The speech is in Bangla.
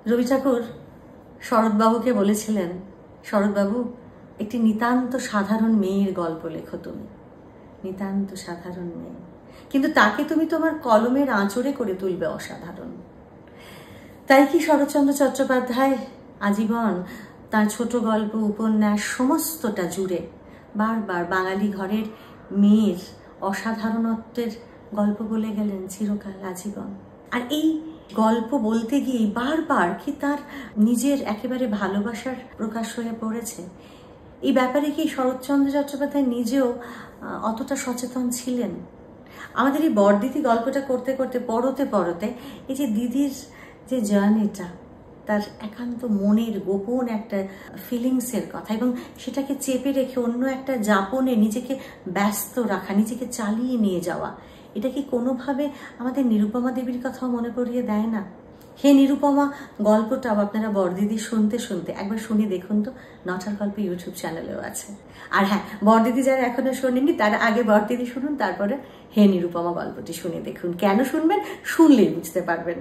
রবি ঠাকুর শরৎবাবুকে বলেছিলেন, শরৎবাবু একটি নিতান্ত সাধারণ মেয়ের গল্প লেখো তুমি, নিতান্ত সাধারণ মেয়ে, কিন্তু তাকে তুমি তোমার কলমের আঁচড়ে করে তুলবে অসাধারণ। তাই কি শরৎচন্দ্র চট্টোপাধ্যায় আজীবন তার ছোট গল্প উপন্যাস সমস্তটা জুড়ে বারবার বাঙালি ঘরের মেয়ের অসাধারণত্বের গল্প বলে গেলেন চিরকাল আজীবন। আর এই গল্প বলতে গিয়ে বারবার কি তার নিজের একেবারে ভালোবাসার প্রকাশ হয়ে পড়েছে? এই ব্যাপারে কি শরৎচন্দ্র চট্টোপাধ্যায় নিজেও অতটা সচেতন ছিলেন? আমাদের এই বড়দিদি গল্পটা করতে করতে পড়তে পড়তে এই যে দিদির যে জার্নিটা, তার একান্ত মনের গোপন একটা ফিলিংসের কথা, এবং সেটাকে চেপে রেখে অন্য একটা যাপনে নিজেকে ব্যস্ত রাখা, নিজেকে চালিয়ে নিয়ে যাওয়া, এটা কি কোনোভাবে আমাদের নিরুপমা দেবীর কথাও মনে করিয়ে দেয় না? হে নিরুপমা গল্পটাও আপনারা বড়দিদি শুনতে শুনতে একবার শুনে দেখুন তো, নটার গল্প ইউটিউব চ্যানেলেও আছে। আর হ্যাঁ, বড়দিদি যারা এখনো শোনেননি তারা আগে বড়দিদি শুনুন, তারপরে হে নিরুপমা গল্পটি শুনে দেখুন। কেন শুনবেন? শুনলেই বুঝতে পারবেন।